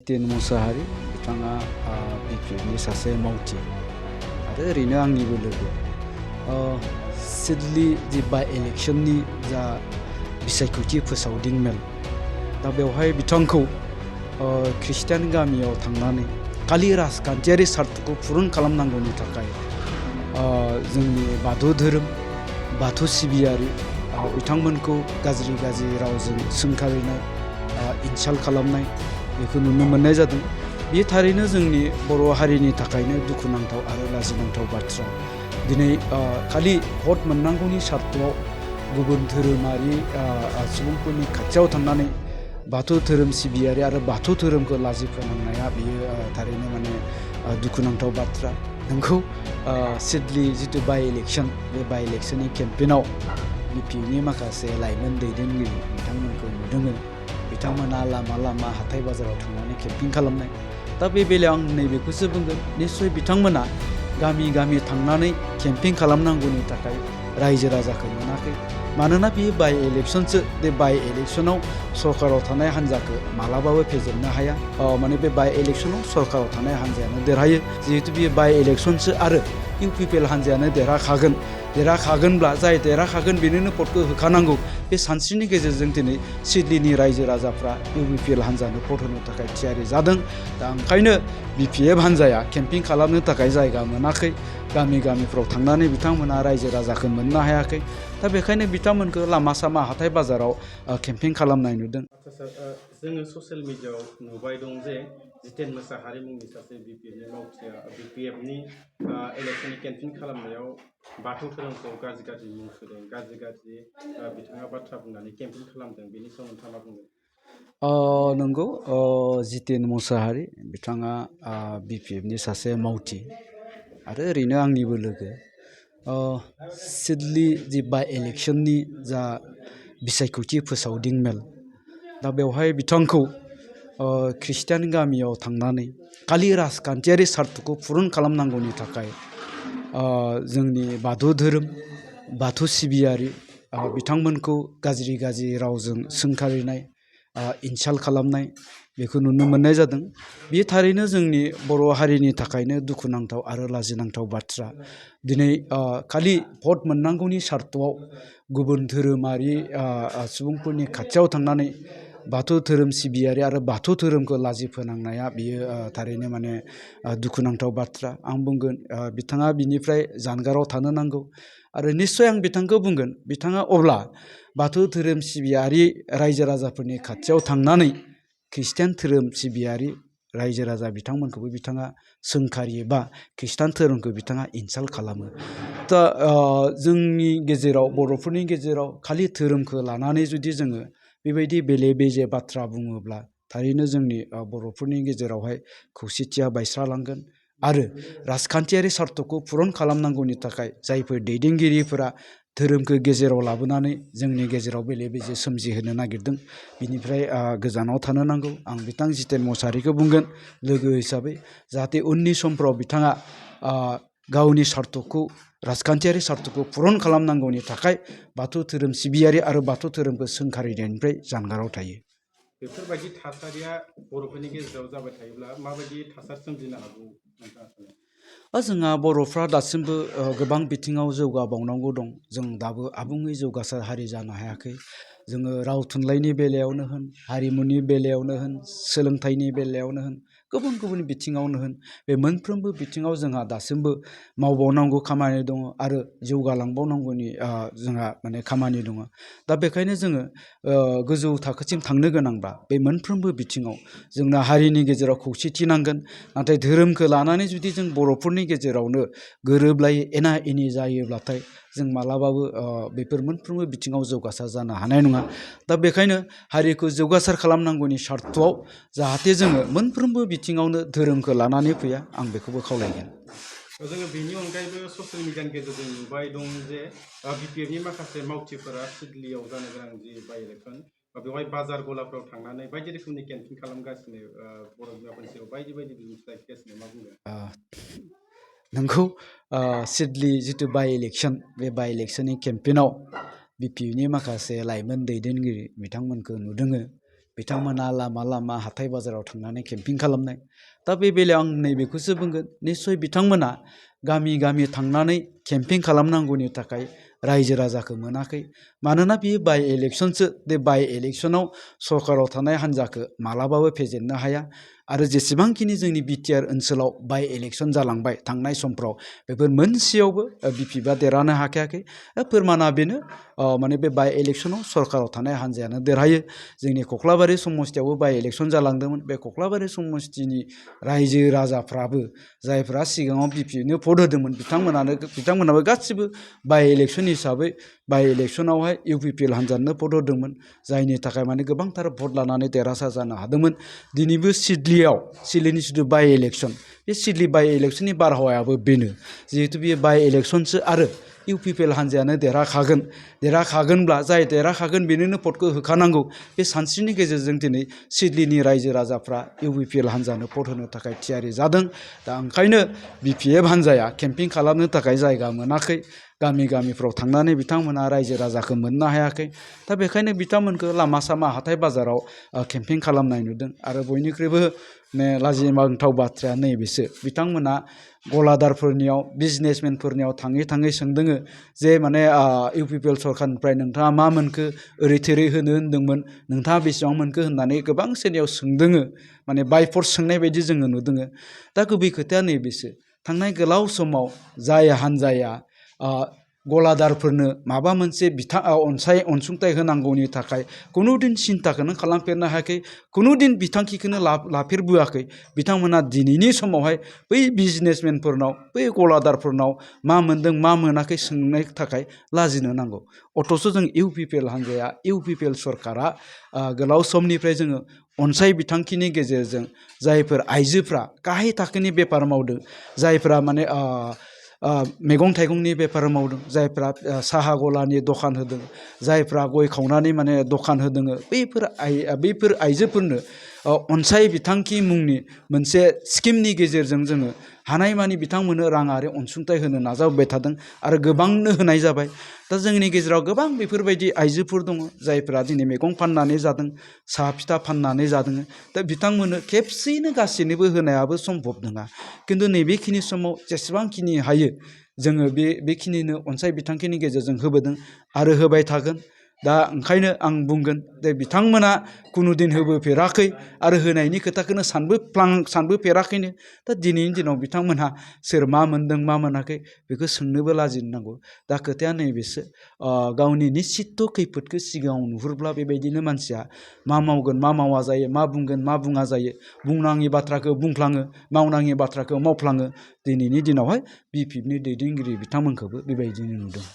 जितेन मुसाहारि बिथाङा बिपिएफनि सासे मावथि आरो ओरैनो आंनिबो लोगो। सिडली जि बाइ इलेक्शननि जा बिसायख'थि फोसावदिं मेल, दा बेवहाय बिथांखौ ख्रिस्टियान गामियाव थांनानै खालि राजखान्थियारि सार्थखौ फुरुन खालामनांगौनि थाखाय जोंनि बाथौ धोरोम, बाथौ सिबियारि बिथांमोनखौ गाज्रि रावजों सोंखारिनाय, इनसाल्ट खालामनाय बेखौ नुनो मोननाय जादों। बेयो थारैनो जोंनि बर' हारिनि थाखायनो दुखुनांथाव आरो लाजिनांथाव बाथ्रा। दिनै खालि भट मोननांगौनि सार्थआव गुबुन धोरोमारि सुबुंफोरनि खाथियाव थांनानै बाथौ धोरोम सिबियारि आरो बाथौ धोरोमखौ लाजि फोनांनाया बेयो थारैनो दुखुनांथाव बाथ्रा। नोंगौ सिडली जितु बाइ इलेक्शन, बे बाइ इलेक्शननि केम्पेइनाव बिपिएफनि माखासे लाइमोन दैदेनगिरि बिथांमोनखौ नुदोंमोन। बिथांमोना लामा हाथाय बाजाराव थांनानै केम्पेइन खालामनाय। दा बे बेलायाव आं नैबेखौसो बुंगोन, निस्सय बिथांमोना गामि केम्पेइन खालामनांगौनि थाखाय रायजो राजाखौ मोनाखै। मानोना बेयो बाइ इलेक्शनसो। बे बाइ इलेक्शनाव सरकाराव थानाय हान्जाखौ मालाबाबो फेजेननो हाया। बे बाइ इलेक्शनाव सरकाराव थानाय हान्जायानो देरहायो। जिहेतु बेयो बाइ इलेक्शनसो आरो इउपिपिएल हान्जायानो देरहाखागोनब्ला जाय देरहाखागोन बेनोनो भटखौ होखानांगौ। बे सानस्रिनि गेजेरजों दिनै सिडलीनि रायजो राजाफ्रा इउपिपिएल हान्जानो भट होनो थाखाय थियारि जादों। दा ओंखायनो बिपिएफ हान्जाया केम्पेइन खालामनो थाखाय जायगा मोनाखै। गामिफ्राव थांनानै बिथांमोना रायजो राजाखौ मोननो हायाखै। दा बेखायनो बिथांमोनखौ लामा सामा हाथाय बाजाराव केम्पेइन खालामनाय नुदों। आच्छा सार, जोङो ससियेल मिडियायाव नुबाय दं जे जितेन मुसाहारि मुंनि सासे बिपिएफनि मावथिया बिपिएफनि इलेक्शननि केम्पेइन खालामनायाव बाथौ धोरोमखौ गाज्रि मुं सुदों, गाज्रि बिथाङा बाथ्रा बुंनानै केम्पेइन खालामदों। बेनि सायाव नोंथाङा मा बुंगोन? नंगौ, जितेन मुसाहारि बिथाङा बिपिएफनि सासे मावथि आरो ओरैनो आंनिबो लोगो। सिडली जि बाइ इलेक्शननि जा बिसायख'थि फोसावदिं मेल, दा बेवहाय बिथांखौ ख्रिस्टियान गामियाव थांनानै खालि राजखान्थियारि सार्थखौ फुरुन खालामनांगौनि थाखाय जोंनि बाथौ धोरोम, बाथौ सिबियारि बिथांमोनखौ गाज्रि रावजों सोंखारिनाय, इनसाल्ट खालामनाय बेखौ नुनो मोननाय जादों। बेयो थारैनो जोंनि बर' हारिनि थाखायनो दुखुनांथाव आरो लाजिनांथाव बाथ्रा। दिनै खालि भट मोननांगौनि सार्थआव गुबुन धोरोमारि सुबुंफोरनि खाथियाव थांनानै बाथौ धोरोम सिबियारि आरो बाथौ धोरोमखौ लाजि फोनांनाया बेयो थारैनो दुखुनांथाव बाथ्रा। आं बुंगोन बिथाङा बिनिफ्राय जानगाराव थानो नांगौ। आरो निस्सय आं बिथांखौ बुंगोन, बिथाङा अब्ला बाथौ धोरोम सिबियारि रायजो राजाफोरनि खाथियाव थांनानै ख्रिस्टियान धोरोम सिबियारि रायजो राजा बिथांमोनखौबो बिथाङा सोंखारियोबा ख्रिस्टान धोरोमखौ बिथाङा इनसाल्ट खालामो। दा जोंनि गेजेराव, बर'फोरनि गेजेराव खालि धोरोमखौ लानानै जुदि जोङो बेबायदि बेले बेजे बाथ्रा बुङोब्ला थारैनो जोंनि बर'फोरनि गेजेरावहाय खौसेथिया बायस्रालांगोन। आरो राजखान्थियारि सार्थखौ फुरुन खालामनांगौनि थाखाय जायफोर दैदेनगिरिफोरा धोरोमखौ गेजेराव लाबोनानै जोंनि गेजेराव बेले बेजे सोमजिहोनो नागिरदों, बिनिफ्राय गोजानाव थानो नांगौ। आं बिथां जितेन मुसाहारिखौ बुंगोन लोगो हिसाबै, जाहाथे उननि समफ्राव बिथाङा गावनि सार्थखौ, राजखान्थियारि सार्थखौ फुरुन खालामनांगौनि थाखाय बाथौ धोरोम सिबियारि आरो बाथौ धोरोमखौ सोंखारिनायनिफ्राय जानगाराव थायो। बेफोरबायदि थासारिया बर'फोरनि गेजेराव जाबाय थायोब्ला माबायदि थासारि सोमजिनो हागौ नोंथाङा सानो? जोंहा बर'फ्रा दासिमबो गोबां बिथिङाव जौगाबावनांगौ दं। जों दाबो आबुङै जौगासार हारि जानो हायाखै। जोङो राव थुनलाइनि बेलायावनो होन, हारिमुनि बेलायावनो होन, सोलोंथाइनि बेलायावनो होन, गुबुन बिथिङावनो होन, बे मोनफ्रोमबो बिथिङाव जोंहा दासिमबो मावबावनांगौ खामानि दङ आरो जौगालांबावनांगौनि जोंहा खामानि दङ। दा बेखायनो जोङो गोजौ थाखोसिम थांनो गोनांब्ला बे मोनफ्रोमबो बिथिङाव जोंनो हारिनि गेजेराव खौसेथि नांगोन। नाथाय धोरोमखौ लानानै जुदि जों बर'फोरनि गेजेरावनो गोरोबलायै एना एनि जायोब्लाथाय जों मालाबाबो बेफोर मोनफ्रोमबो बिथिङाव जौगासार जानो हानाय नङा। दा बेखायनो हारिखौ जौगासार खालामनांगौनि सार्थआव जाहाथे जोङो मोनफ्रोमबो बिथिङावनो धोरोमखौ लानानै फैया, आं बेखौबो खावलायगोन। जोङो बेनि अनगायैबो ससियेल मिडियानि गेजेरजों नुबाय दं जे बिपिएफनि माखासे मावथिफोरा सिडलीयाव जानो गोनां जि बाइ इलेक्शन, बेवहाय बाजार गलाफ्राव थांनानै बायदि रोखोमनि केम्पेइन खालामगासिनो, बर' बिमाफोरनि सायाव बायदि बिबुंथि लाखिगासिनो। मा बुंगोन? नोंगौ, सिडली जितु बाइ इलेक्शन, बे बाइ इलेक्शननि केम्पेइनाव बिपिएफनि माखासे लाइमोन दैदेनगिरि बिथांमोनखौ नुदोङो। बिथांमोना लामा लामा हाथाय बाजाराव थांनानै केम्पिं खालामनाय दा बे बेलायाव आं नैबेखौसो बुंगोन निस्सय बिथांमोना गामि गामि थांनानै केम्पिं खालामनांगौनि थाखाय रायजो राजाखौ मोनाखै मानोना बियो बाइ इलेक्सनसो बे बाइ इलेक्सनाव सरकाराव थानाय हान्जाखौ मालाबाबो फेजेननो हाया आरो जेसेबांखिनि जोंनि बिटिआर ओनसोलाव बाइ इलेक्सन जालांबाय थांनाय समफ्राव बेफोर मोनसेयावबो बिपिएफआ देरहानो हाखायाखै फोरमाना बेनो माने बे बाइ इलेक्सनाव सरकाराव थानाय हान्जायानो देरहायो जोंनि कख्लाबारि समस्तियावबो बाइ इलेक्सन जालांदोंमोन बे कख्लाबारि समस्तिनि रायजो राजाफ्राबो जायफ्रा सिगाङाव बिपिएफनो भट होदोंमोन बिथांमोनाबो गासिबो बाइ इलेक्सन हिसाबै बाइ इलेक्सनावहाय इउपिपिएल हान्जानो भट होदोंमोन जायनि थाखाय माने गोबांथार भट लानानै देरहासार जानो हादोंमोन दिनैबो सिडलिनि जिथु बाइ इलेक्सन बे सिडलि बाइ इलेक्सननि बारहावायाबो बेनो जिहेतु बेयो बाइ इलेक्सनसो आरो इउपिपिएल हान्जायानो देरहाखागोनब्ला जाय देरहाखागोन बेनोनो भटखौ होखानांगौ बे सानस्रिनि गेजेरजों दिनै सिडलिनि रायजो राजाफ्रा इउपिपिएल हान्जानो भट होनो थाखाय थियारि जादों दा ओंखायनो बिपिएफ हान्जाया केम्पिं खालामनो थाखाय जायगा मोनाखै गामिफ्राव थांनानै बिथांमोना रायजो राजाखौ मोननो हायाखै दा बेखायनो बिथांमोनखौ लामा सामा हाथाय बाजाराव केम्पिं खालामनाय नुदों आरो बयनिख्रुइबो लाजिनांथाव बाथ्राया नैबेसो बिथांमोना गलादारफोरनियाव बिजनेसमेनफोरनियाव थाङै सोंदोङो जे माने इउपिपिएल सरकारनिफ्राय नोंथाङा मा मोनखो ओरै थोरै होनो होन्दोंमोन नोंथाङा बेसेबां मोनखो होननानै गोबां सोरनियाव सोंदोङो माने बाय फर्स सोंनाय बायदि जोङो नुदोङो दा गुबै खोथाया नैबेसो थांनाय गोलाव समाव जाय हान्जाया गलादारफोरनो माबा मोनसे अनसुंथाइ होनांगौनि थाखाय खुनुदिन सिन्ताखौनो खालामफेरनो हायाखै खुनुदिन बिथांखिखौनो लाफेरबोआखै बिथांमोना दिनैनि समावहाय बै बिजनेसमेनफोरनाव बै गलादारफोरनाव मा मोनदों मा मोनाखै सोंनो थाखाय लाजिनो नांगौ अथ'स' जों इउपिपिएल हान्जाया इउपिपिएल सरकारा गोलाव समनिफ्राय जोङो अनसाय बिथांखिनि गेजेरजों जायफोर आइजोफ्रा गाहाय थाखोनि बेफार मावदों जायफ्रा माने मैगं थाइगंनि बेफार मावदों जायफ्रा साहा गलानि दखान होदों जायफ्रा गय खावनानै माने दखान होदों बैफोर आइजोफोरनो अनसाय बिथांखि मुंनि मोनसे स्किमनि गेजेरजों जोङो हानायमानि बिथांमोननो राङारि अनसुंथाइ होनो नाजाबाय थादों आरो गोबांनो होनाय जाबाय दा जोंनि गेजेराव गोबां बेफोरबायदि आइजोफोर दङ जायफ्रा दिनै मैगं फाननानै जादों साहा फिथा फाननानै जादों दा बिथांमोननो खेबसेयैनो गासैनोबो होनायाबो सम्भब नङा खिन्थु नैबेखिनि समाव जेसेबांखिनि हायो जोङो बेखिनिनो अनसाय बिथांखिनि गेजेरजों होबोदों आरो होबाय थागोन दा ओंखायनो आं बुंगोन जे बिथांमोना खुनुदिन होबोफेराखै आरो होनायनि खोथाखौनो सानबोफेराखैनो दा दिनैनि दिनाव बिथांमोनहा सोर मा मोनदों मा मोनाखै बेखौ सोंनोबो लाजिनो नांगौ दा खोथाया नैबेसो गावनि निश्चित खैफोदखौ सिगाङाव नुहुरब्ला बेबायदिनो मानसिया मा मावगोन मा मावा जायो मा बुंगोन मा बुङा जायो बुंनाङि बाथ्राखौ बुंफ्लाङो मावनाङि बाथ्राखौ मावफ्लाङो दिनैनि दिनावहाय बिपिएफनि दैदेनगिरि बिथांमोनखौबो बेबायदिनो नुदों